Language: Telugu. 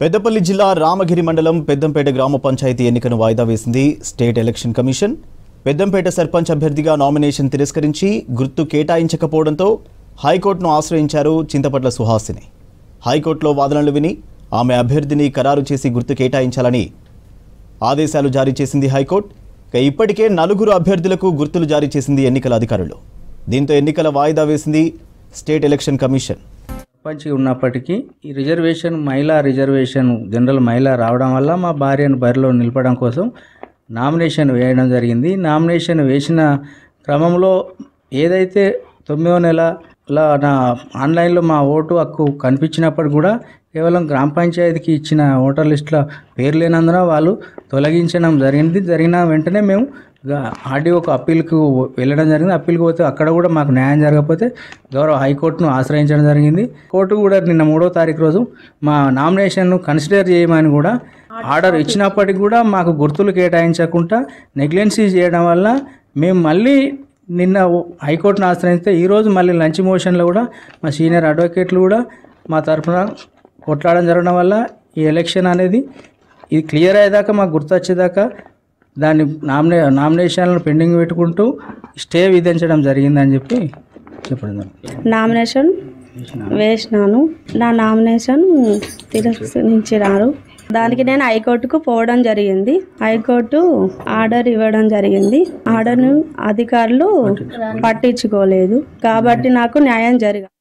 పెద్దపల్లి జిల్లా రామగిరి మండలం పెద్దంపేట గ్రామ పంచాయతీ ఎన్నికను వాయిదా వేసింది state election commission. Peddampet sarpanch అభ్యర్థిగా నామినేషన్ తిరస్కరించి గుర్తు కేటాయించకపోవడంతో హైకోర్టును ఆశ్రయించారు చింతపట్ల సుహాసిని. హైకోర్టులో వాదనలు విని ఆమె అభ్యర్థిని ఖరారు చేసి గుర్తు కేటాయించాలని ఆదేశాలు జారీ చేసింది హైకోర్టు. ఇప్పటికే 4 అభ్యర్థులకు గుర్తులు జారీ చేసింది ఎన్నికల అధికారులు. దీంతో ఎన్నికల వాయిదా వేసింది స్టేట్ ఎలక్షన్ కమిషన్. సర్పంచ్ ఉన్నప్పటికీ ఈ రిజర్వేషన్ మహిళా రిజర్వేషన్ జనరల్ మహిళా రావడం వల్ల మా భార్యను బరిలో నిలపడం కోసం నామినేషన్ వేయడం జరిగింది. నామినేషన్ వేసిన క్రమంలో ఏదైతే 9వ నెలలో నా ఆన్లైన్లో మా ఓటు హక్కు కనిపించినప్పుడు కూడా కేవలం గ్రామ పంచాయతీకి ఇచ్చిన ఓటర్ లిస్టులో పేరు లేనందున వాళ్ళు తొలగించడం జరిగింది. జరిగిన వెంటనే మేము ఆర్డీఓకు అప్పీల్కు వెళ్ళడం జరిగింది. అప్పీల్కి పోతే అక్కడ కూడా మాకు న్యాయం జరగకపోతే గౌరవ హైకోర్టును ఆశ్రయించడం జరిగింది. కోర్టు కూడా నిన్న 3వ తారీఖు రోజు మా నామినేషన్ను కన్సిడర్ చేయమని కూడా ఆర్డర్ ఇచ్చినప్పటికీ కూడా మాకు గుర్తులు కేటాయించకుండా నెగ్లెన్సీ చేయడం వల్ల మేము మళ్ళీ నిన్న హైకోర్టును ఆశ్రయిస్తే ఈరోజు మళ్ళీ లంచ్ మోషన్లో కూడా మా సీనియర్ అడ్వకేట్లు కూడా మా తరఫున కొట్లాడడం జరగడం వల్ల ఈ ఎలక్షన్ అనేది ఇది క్లియర్ అయ్యేదాకా మాకు గుర్తు వచ్చేదాకా దాన్ని నామినేషన్లను పెండింగ్ పెట్టుకుంటూ స్టే విధించడం జరిగిందని చెప్పడం. నామినేషన్ వేసినాను, నా నామినేషన్ తిరస్కరించినారు. దానికి నేను హైకోర్టుకు పోవడం జరిగింది. హైకోర్టు ఆర్డర్ ఇవ్వడం జరిగింది. ఆర్డర్ను అధికారులు పట్టించుకోలేదు కాబట్టి నాకు న్యాయం జరిగింది.